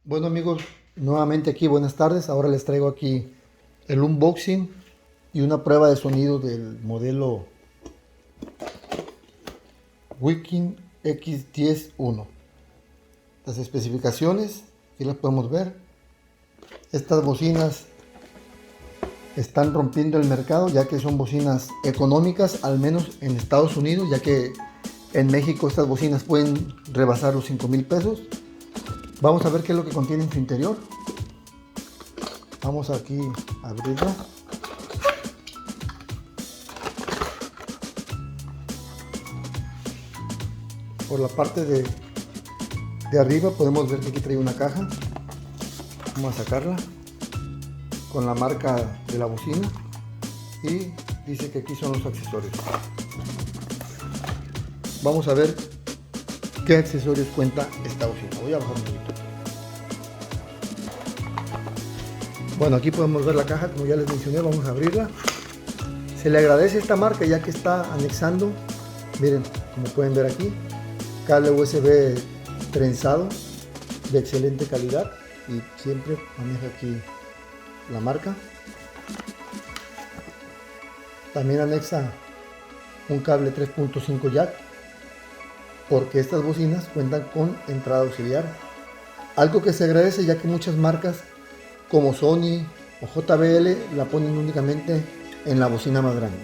Bueno amigos, nuevamente aquí, buenas tardes. Ahora les traigo aquí el unboxing y una prueba de sonido del modelo Wiking X10-1. Las especificaciones, aquí las podemos ver. Estas bocinas están rompiendo el mercado, ya que son bocinas económicas, al menos en Estados Unidos, ya que en México estas bocinas pueden rebasar los 5,000 pesos. Vamos a ver qué es lo que contiene en su interior. Vamos aquí a abrirla. Por la parte de arriba podemos ver que aquí trae una caja. Vamos a sacarla con la marca de la bocina y dice que aquí son los accesorios. Vamos a ver qué accesorios cuenta esta bocina. Voy a bajar un poquito. Bueno, aquí podemos ver la caja, como ya les mencioné. Vamos a abrirla. Se le agradece a esta marca ya que está anexando, miren, como pueden ver aquí, cable USB trenzado de excelente calidad y siempre maneja aquí la marca. También anexa un cable 3.5 jack, porque estas bocinas cuentan con entrada auxiliar, algo que se agradece ya que muchas marcas como Sony o JBL la ponen únicamente en la bocina más grande.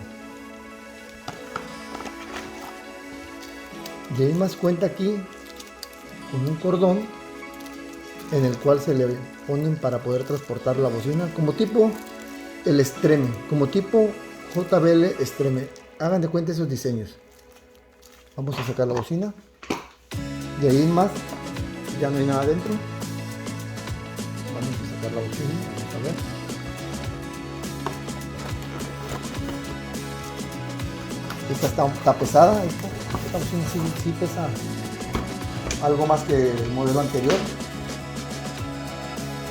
Y además cuenta aquí con un cordón en el cual se le ponen para poder transportar la bocina como tipo el Extreme, como tipo JBL Extreme. Hagan de cuenta esos diseños. Vamos a sacar la bocina. De ahí en más ya no hay nada dentro. Vamos a sacar la bocina. Vamos a ver. Esta está pesada. Esta bocina sí pesa algo más que el modelo anterior.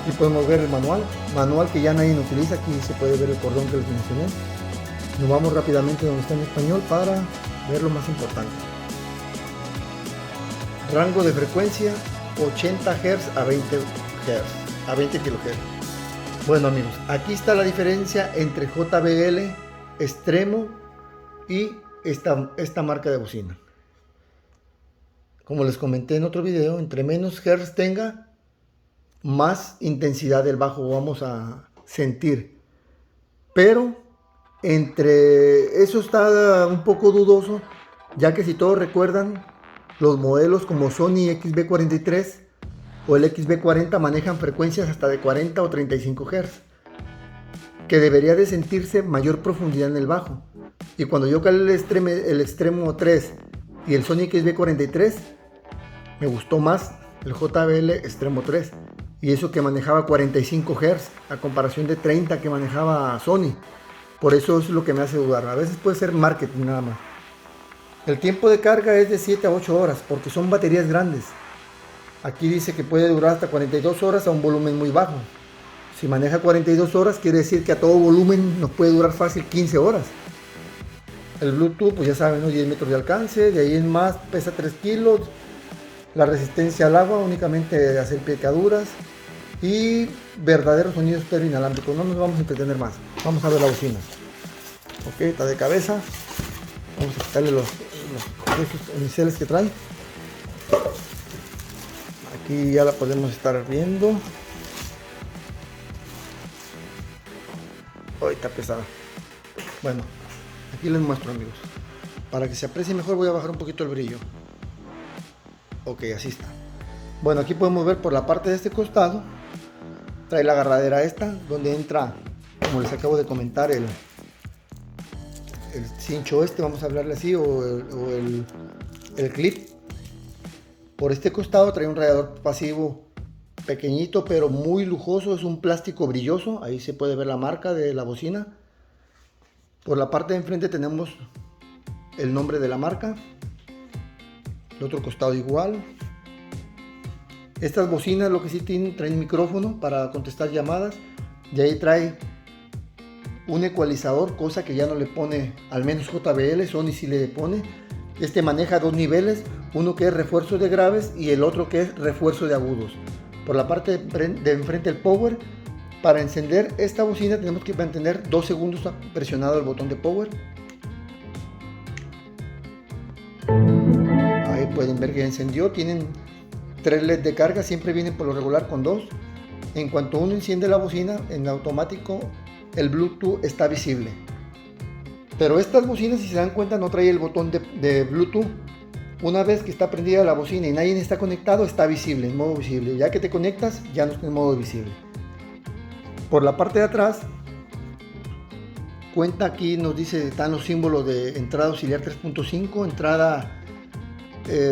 Aquí podemos ver el manual que ya nadie utiliza. Aquí se puede ver el cordón que les mencioné. Nos vamos rápidamente donde está en español para ver lo más importante. Rango de frecuencia 80 Hz a 20 Hz, a 20 kHz. Bueno amigos, aquí está la diferencia entre JBL Extremo y esta marca de bocina. Como les comenté en otro video, entre menos Hz tenga, más intensidad del bajo vamos a sentir. Pero entre eso está un poco dudoso, ya que si todos recuerdan, los modelos como Sony XB43 o el XB40 manejan frecuencias hasta de 40 o 35 Hz, que debería de sentirse mayor profundidad en el bajo. Y cuando yo calé el Extremo 3 y el Sony XB43, me gustó más el JBL Extremo 3, y eso que manejaba 45 Hz a comparación de 30 que manejaba Sony. Por eso es lo que me hace dudar. A veces puede ser marketing nada más. El tiempo de carga es de 7 a 8 horas porque son baterías grandes. Aquí dice que puede durar hasta 42 horas a un volumen muy bajo. Si maneja 42 horas quiere decir que a todo volumen nos puede durar fácil 15 horas. El Bluetooth, pues ya saben, ¿no? 10 metros de alcance, de ahí en más pesa 3 kilos. La resistencia al agua, únicamente de hacer picaduras. Y verdadero sonido estéreo inalámbrico. No nos vamos a entretener más. Vamos a ver la bocina. Ok, está de cabeza. Vamos a quitarle los iniciales que trae. Aquí ya la podemos estar viendo. Hoy está pesada. Bueno, aquí les muestro amigos. Para que se aprecie mejor voy a bajar un poquito el brillo. Ok, así está. Bueno, aquí podemos ver por la parte de este costado. Trae la agarradera esta, donde entra, como les acabo de comentar, el cincho este, vamos a hablarle así, o el clip. Por este costado trae un radiador pasivo pequeñito pero muy lujoso, es un plástico brilloso, ahí se puede ver la marca de la bocina. Por la parte de enfrente tenemos el nombre de la marca, el otro costado igual. Estas bocinas lo que sí traen micrófono para contestar llamadas, y ahí trae un ecualizador, cosa que ya no le pone, al menos JBL, Sony sí le pone. Este maneja dos niveles, uno que es refuerzo de graves y el otro que es refuerzo de agudos. por la parte de enfrente del power. Para encender esta bocina tenemos que mantener 2 segundos presionado el botón de power. Ahí pueden ver que encendió. Tienen 3 LED de carga, siempre vienen por lo regular con 2. En cuanto uno enciende la bocina, en automático el Bluetooth está visible. Pero estas bocinas, si se dan cuenta, no trae el botón de Bluetooth. Una vez que está prendida la bocina y nadie está conectado, está visible, en modo visible. Ya que te conectas, ya no está en modo visible. Por la parte de atrás, cuenta aquí, nos dice, están los símbolos de entrada auxiliar 3.5, entrada,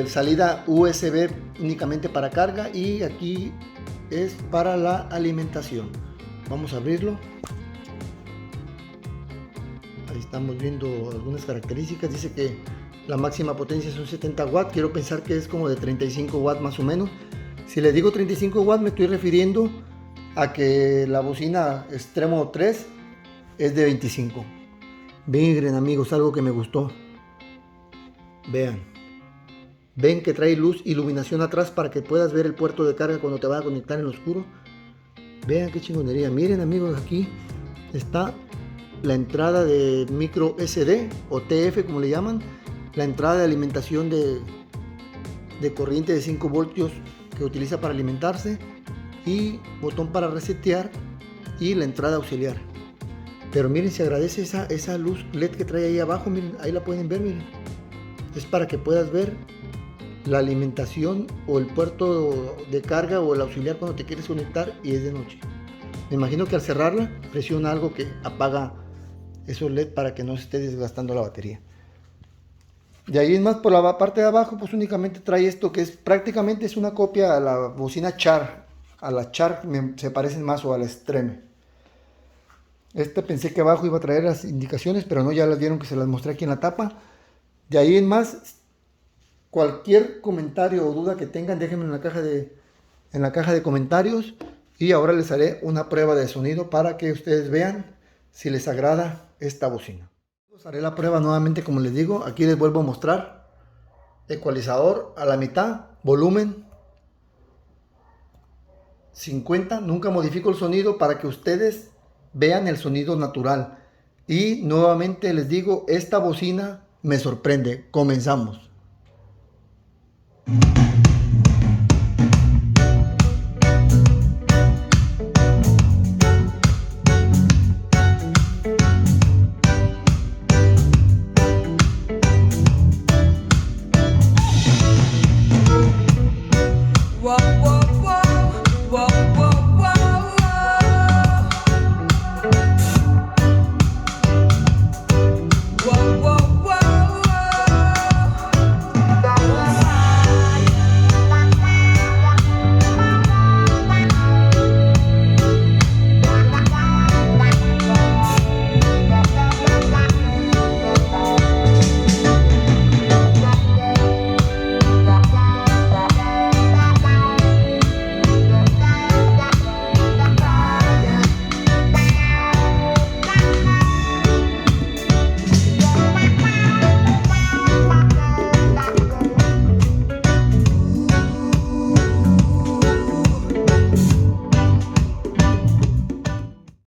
salida USB únicamente para carga, y aquí es para la alimentación. Vamos a abrirlo. Ahí estamos viendo algunas características. Dice que la máxima potencia son 70 watts. Quiero pensar que es como de 35 watts más o menos. Si les digo 35 watts me estoy refiriendo a que la bocina extremo 3 es de 25. Miren amigos, algo que me gustó. Ven que trae luz, iluminación atrás para que puedas ver el puerto de carga cuando te vas a conectar en lo oscuro. Vean qué chingonería. Miren amigos, aquí está la entrada de micro SD o TF como le llaman, la entrada de alimentación de corriente de 5 voltios que utiliza para alimentarse, y botón para resetear, y la entrada auxiliar. Pero miren, se agradece esa luz LED que trae ahí abajo. Miren, ahí la pueden ver, miren. Es para que puedas ver la alimentación o el puerto de carga o el auxiliar cuando te quieres conectar y es de noche. Me imagino que al cerrarla presiona algo que apaga esos LED para que no se esté desgastando la batería. De ahí en más, por la parte de abajo, pues únicamente trae esto que es prácticamente es una copia a la bocina Char. A la Char se parecen más, o a la Extreme. Pensé que abajo iba a traer las indicaciones, pero no, ya las vieron que se las mostré aquí en la tapa. De ahí en más, cualquier comentario o duda que tengan, déjenme en la caja de comentarios. Y ahora les haré una prueba de sonido para que ustedes vean si les agrada esta bocina. Haré la prueba nuevamente, como les digo. Aquí les vuelvo a mostrar. Ecualizador a la mitad, volumen 50. Nunca modifico el sonido para que ustedes vean el sonido natural. Y nuevamente les digo, esta bocina me sorprende. Comenzamos.